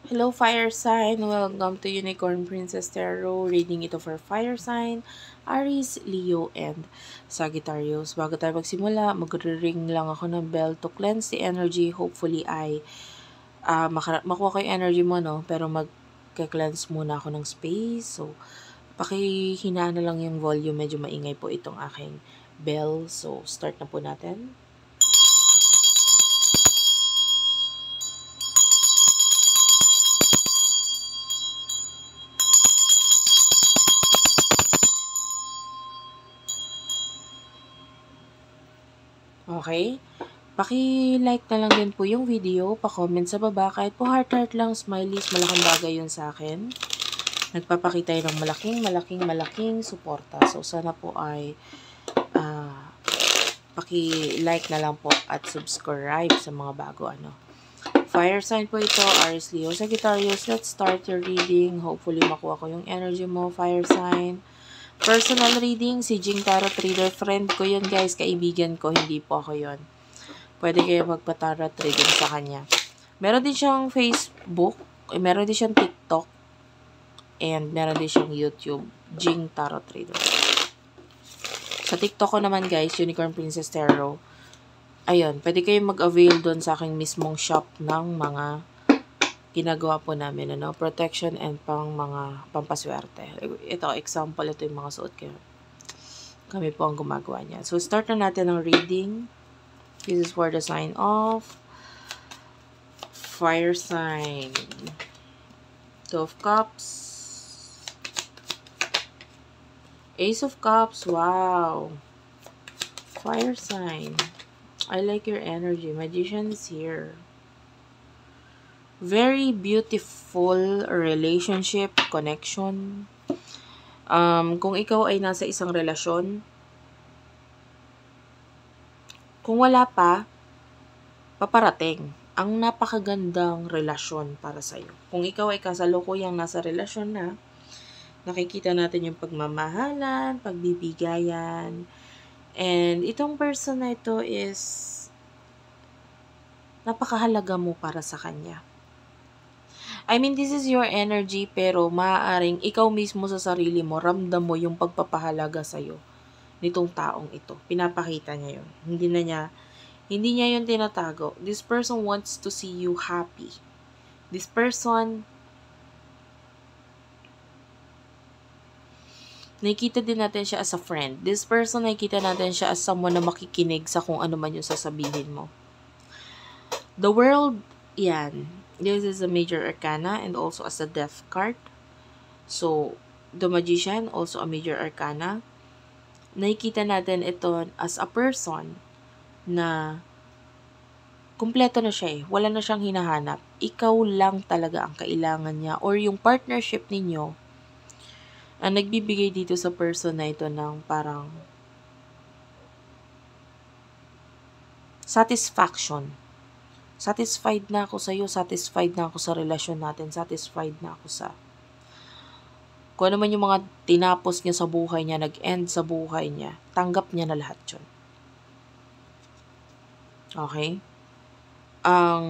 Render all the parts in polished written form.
Hello, fire sign. Welcome to Unicorn Princess Tarot. Reading ito for fire sign, Aries, Leo, and Sagittarius. Bago tayo magsimula, magre-ring lang ako ng bell to cleanse the energy. Hopefully ay makuha ko yung energy mo, no? Pero mag-cleanse muna ako ng space. So, pakihinaan na lang yung volume. Medyo maingay po itong aking bell. So, start na po natin. Okay? Paki-like na lang din po yung video, pa-comment sa baba, kahit po heart-heart lang, smileys, malaking bagay yun sa akin. Nagpapakita yun ng malaking suporta. So, sana po ay paki-like na lang po at subscribe sa mga bago Fire sign po ito, Aries, Leo, Sagittarius. Let's start your reading. Hopefully, makuha ko yung energy mo, fire sign. Personal reading, si Jing Tarot Reader. Friend ko yun, guys. Kaibigan ko, hindi po ako yun. Pwede kayo magpa-tarot reading sa kanya. Meron din siyang Facebook, meron din siyang TikTok, and meron din siyang YouTube, Jing Tarot Reader. Sa TikTok ko naman, guys, Unicorn Princess Tarot. Ayun, pwede kayong mag-avail doon sa aking mismong shop ng mga ginagawa po namin, protection and pang mga pampaswerte. Ito, example, ito yung mga suot ko. Kami po ang gumagawa niya. So, start na natin ang reading. This is for the sign of fire sign. Two of Cups. Ace of Cups. Wow. Fire sign. I like your energy. Magician is here. Very beautiful relationship, connection. Kung ikaw ay nasa isang relasyon, kung wala pa, paparating ang napakagandang relasyon para sa'yo. Kung ikaw ay kasalukuyang nasa relasyon na, nakikita natin yung pagmamahalan, pagbibigayan, and itong person na ito is napakahalaga mo para sa kanya. I mean, this is your energy, pero maaaring ikaw mismo sa sarili mo, ramdam mo yung pagpapahalaga sa'yo nitong taong ito. Pinapakita niya yun. Hindi niya yun tinatago. This person wants to see you happy. This person, nakikita din natin siya as a friend. This person, nakikita natin siya as someone na makikinig sa kung ano man yung sasabihin mo. The World, yan. This is a major arcana and also as a death card. So, the Magician, also a major arcana. Nakikita natin ito as a person na kumpleto na siya eh. Wala na siyang hinahanap. Ikaw lang talaga ang kailangan niya or yung partnership ninyo ang nagbibigay dito sa person na ito ng parang satisfaction. Satisfied na ako sa iyo, satisfied na ako sa relasyon natin, satisfied na ako sa kung ano man yung mga tinapos niya sa buhay niya, nag-end sa buhay niya, tanggap niya na lahat yun. Okay? Ang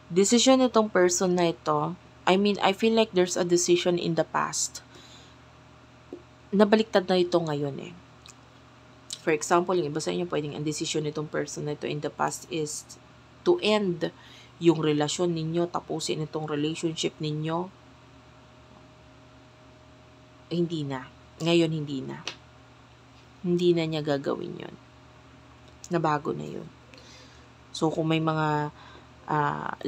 decision nitong person na ito, I mean, I feel like there's a decision in the past. Nabaliktad na ito ngayon eh. For example, yung iba sa inyo, pwedeng ang decision nitong person na ito in the past is to end yung relasyon ninyo, tapusin itong relationship ninyo. Hindi na. Ngayon, hindi na. Hindi na niya gagawin yun. Nabago na yun. So, kung may mga,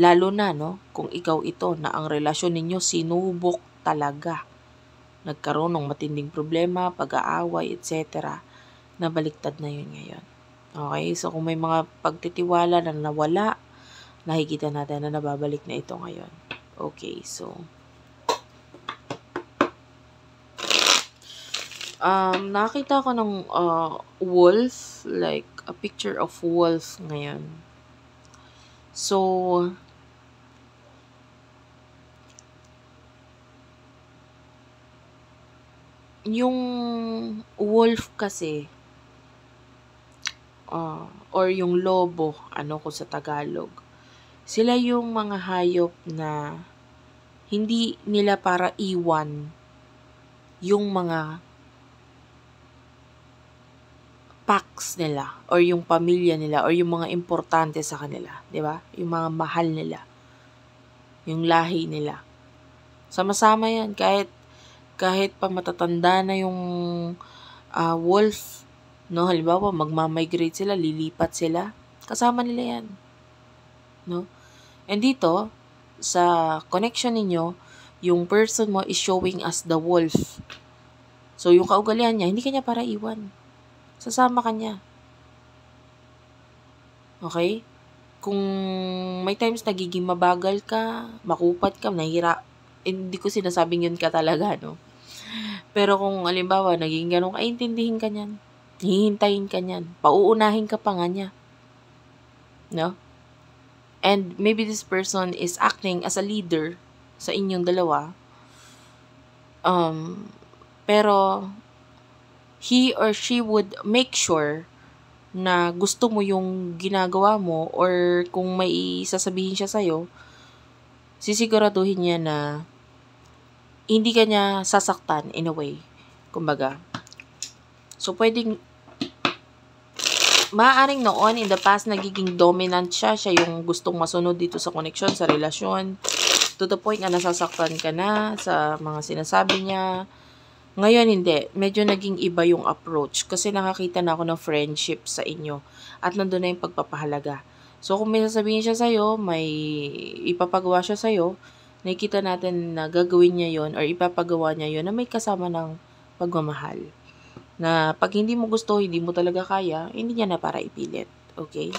lalo na, kung ikaw ito, na ang relasyon ninyo sinubok talaga. Nagkaroon ng matinding problema, pag-aaway, etc. Nabaliktad na yun ngayon. Okay? So, kung may mga pagtitiwala na nawala, nakikita natin na nababalik na ito ngayon. Okay, so nakita ko ng wolf, like a picture of wolf ngayon. So, yung wolf kasi, or yung lobo, ko sa Tagalog, Sila yung mga hayop na hindi nila para iwan yung mga packs nila or yung pamilya nila or yung mga importante sa kanila, 'di ba? Yung mga mahal nila, yung lahi nila. Sama-sama 'yan kahit pa matatanda na yung wolf, no? Halimbawa, magma-migrate sila, lilipat sila. Kasama nila 'yan, no? And dito sa connection ninyo, yung person mo is showing as the wolf. So, yung kaugalian niya, hindi kanya para iwan. Sasama ka niya. Okay? Kung may times nagiging mabagal ka, makupat ka, hindi ko sinasabing yun ka talaga, no? Pero kung halimbawa, naging ganun, intindihin ka niyan. Hihintayin ka niyan. Pauunahin ka pa nga niya. No? And maybe this person is acting as a leader sa inyong dalawa. Pero he or she would make sure na gusto mo yung ginagawa mo or kung may sasabihin siya sa'yo, sisiguraduhin niya na hindi ka niya sasaktan in a way. Kumbaga. So, maaaring noon, in the past, nagiging dominant siya. Siya yung gustong masunod dito sa connection, sa relasyon. To the point na nasasaktan ka na sa mga sinasabi niya. Ngayon, hindi. Medyo naging iba yung approach. Kasi nakakita na ako ng friendship sa inyo. At nandun na yung pagpapahalaga. So, kung may sasabihin siya sa'yo, may ipapagawa siya sa'yo, nakikita natin na gagawin niya yon or ipapagawa niya yon na may kasama ng pagmamahal. Na pag hindi mo gusto, hindi mo talaga kaya, hindi niya na para ipilit. Okay?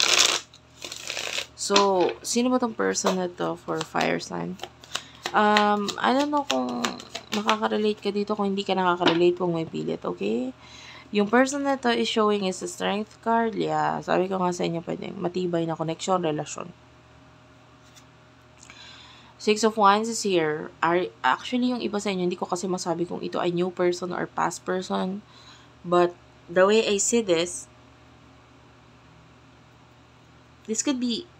So, sino ba tong person na to for fire sign? I don't know kung makaka-relate ka dito. Kung hindi ka nakaka-relate, kung may pilit. Okay? Yung person na to is showing is a strength card. Yeah, sabi ko nga sa inyo, pwedeng matibay na connection, relasyon. Six of Wands is here. Actually, yung iba sa inyo, hindi ko kasi masabi kung ito ay new person or past person. But the way I see this could be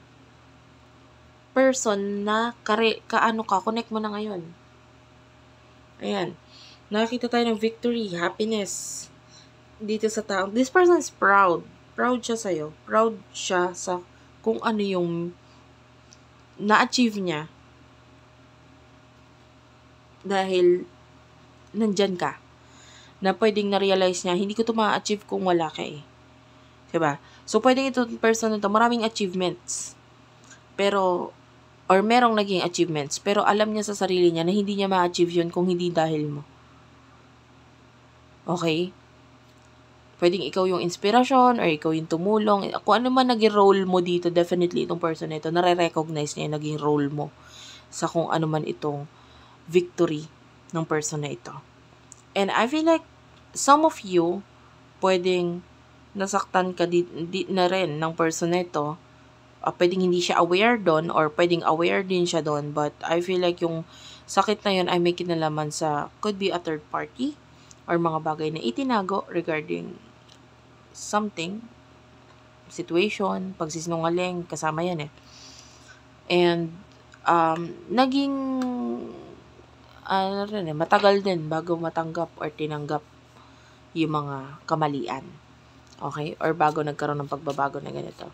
person na connect mo na ngayon. Ayan. Nakakita tayo ng victory, happiness dito sa tao. This person is proud. Proud siya sa'yo. Proud siya sa kung ano yung na-achieve niya. Dahil nandyan ka. Na pwedeng na-realize niya, hindi ko ito ma-achieve kung wala ka eh. Diba? So, pwedeng ito person na ito, maraming achievements. Pero, or merong naging achievements. Pero alam niya sa sarili niya na hindi niya ma-achieve yun kung hindi dahil mo. Okay? Pwedeng ikaw yung inspirasyon or ikaw yung tumulong. Kung ano man naging role mo dito, definitely itong person na ito, nare-recognize niya yung naging role mo sa kung ano man itong victory ng person na ito. And I feel like some of you, pwedeng nasaktan ka na rin ng person na ito. Pwedeng hindi siya aware doon or pwedeng aware din siya doon. But I feel like yung sakit na yun ay may kinalaman sa could be a third party or mga bagay na itinago regarding something, situation, pagsisinungaling, kasama yan eh. And naging matagal din bago matanggap or tinanggap yung mga kamalian. Okay? Or bago nagkaroon ng pagbabago na ganito.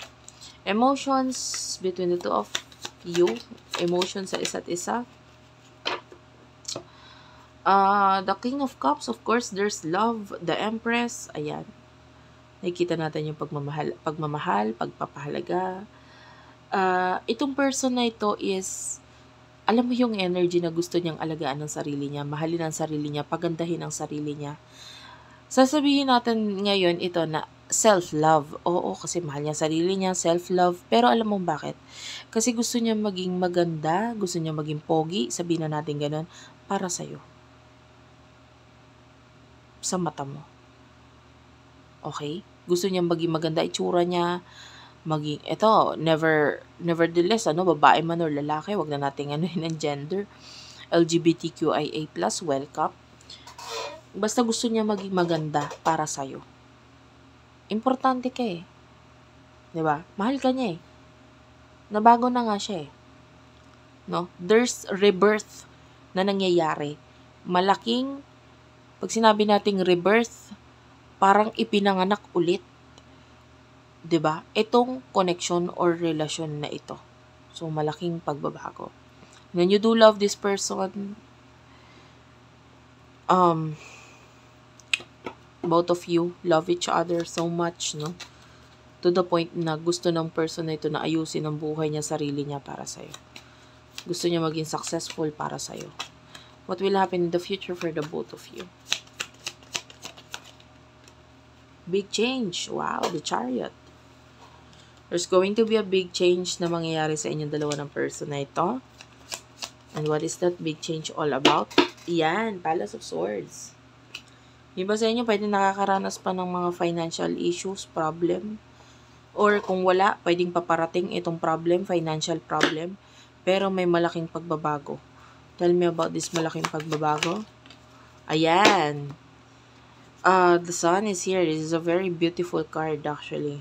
Emotions between the two of you. Emotions sa isa't isa. The King of Cups, of course, there's love. The Empress, ayan. Nakikita natin yung pagmamahal, pagpapahalaga. Itong person na ito is alam mo yung energy na gusto niyang alagaan ng sarili niya, mahalin ang sarili niya, pagandahin ang sarili niya. Sasabihin natin ngayon ito na self-love. Oo, kasi mahal niya sarili niya, self-love. Pero alam mo bakit? Kasi gusto niya maging maganda, gusto niya maging pogi, sabihin na natin ganun, para sa'yo. Sa mata mo. Okay? Gusto niya maging maganda, itsura niya, nevertheless, babae man or lalaki, wag na nating ng gender. LGBTQIA+, welcome. Basta gusto niya maging maganda para sa'yo. Importante ka eh. Diba? Mahal ka niya eh. nabago na nga siya eh. No? There's rebirth na nangyayari. Malaking, pag sinabi nating rebirth, parang ipinanganak ulit. 'Di ba? Itong connection or relasyon na ito. So, malaking pagbabago. When you do love this person, both of you love each other so much, no? To the point na gusto ng person na ito na ayusin ang buhay niya, sarili niya para sa'yo. Gusto niya maging successful para sa'yo. What will happen in the future for the both of you? Big change. Wow, the Chariot. There's going to be a big change na mangyayari sa inyong dalawa ng person na ito. And what is that big change all about? Yan, Palace of Swords. Iba sa inyo, pwede nakakaranas pa ng mga financial issues, problem. Or kung wala, pwedeng paparating itong problem, financial problem. Pero may malaking pagbabago. Tell me about this malaking pagbabago. Ayan. The Sun is here. This is a very beautiful card actually.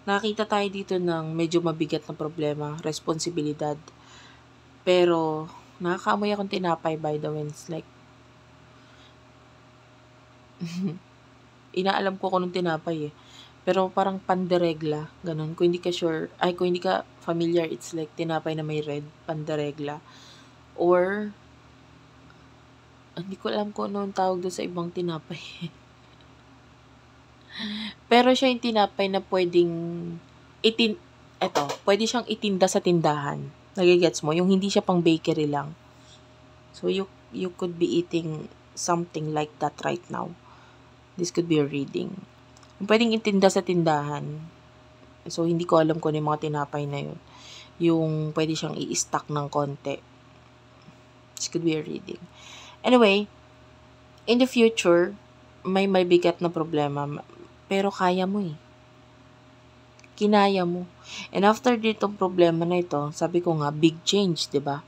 Nakita tayo dito ng medyo mabigat na problema, responsibilidad. Pero, nakakaamoy akong tinapay by the way. It's like, inaalam ko kung anong tinapay eh. Pero parang panderegla, ganun. Kung hindi ka sure, kung hindi ka familiar, it's like tinapay na may red, panderegla. Or, hindi ko alam kung ano ang tawag doon sa ibang tinapay. Pero siya yung tinapay na pwedeng pwede siyang itinda sa tindahan. Nagigets mo? Yung hindi siya pang bakery lang. So, you could be eating something like that right now. This could be a reading. Yung pwedeng itinda sa tindahan. So, hindi ko alam kung ano yung mga tinapay na yun. Yung pwede siyang i-stack ng konti. This could be a reading. Anyway, in the future, may bigat na problema. Pero kaya mo eh. Kinaya mo. And after ditong problema na ito, sabi ko nga, big change, 'di ba?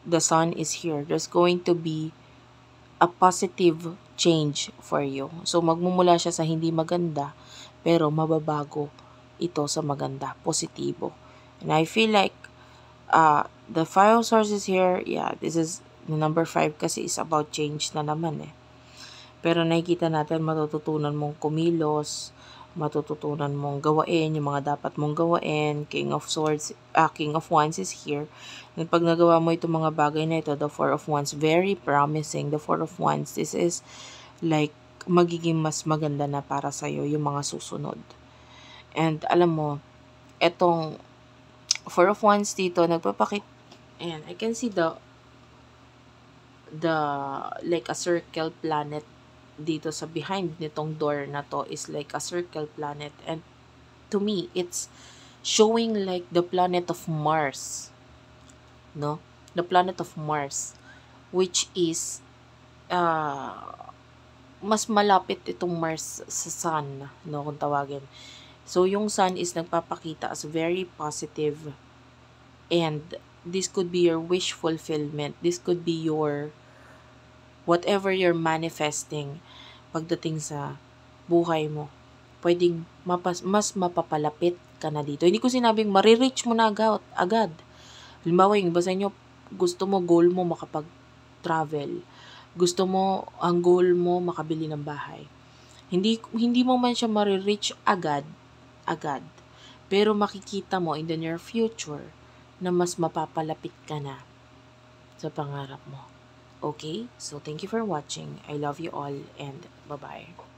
The Sun is here. There's going to be a positive change for you. So, magmumula siya sa hindi maganda, pero mababago ito sa maganda, positibo. And I feel like, the Five of Swords is here. Yeah, this is, the number 5 kasi is about change na naman eh. Pero nakikita natin, matututunan mong kumilos, matututunan mong gawain, yung mga dapat mong gawain. King of Wands is here. And pag nagawa mo itong mga bagay na ito, the Four of Wands, very promising. The Four of Wands, this is like, magiging mas maganda na para sa'yo yung mga susunod. And alam mo, etong Four of Wands dito, nagpapakit, ayan, I can see the like a circle planet dito sa behind nitong door na to is like a circle planet, and to me it's showing like the planet of Mars, no? The planet of Mars, which is mas malapit itong Mars sa Sun, no, kung tawagin. So yung Sun is nagpapakita as very positive, and this could be your wish fulfillment. This could be your whatever you're manifesting pagdating sa buhay mo. Pwedeng mas mapapalapit ka na dito. Hindi ko sinabing marireach mo na agad. Halimbawa, yung iba sa inyo, gusto mo, goal mo makapag-travel. Gusto mo, ang goal mo makabili ng bahay. Hindi mo man siya marireach agad. Pero makikita mo in the near future na mas mapapalapit ka na sa pangarap mo. Okay? So, thank you for watching. I love you all and bye-bye.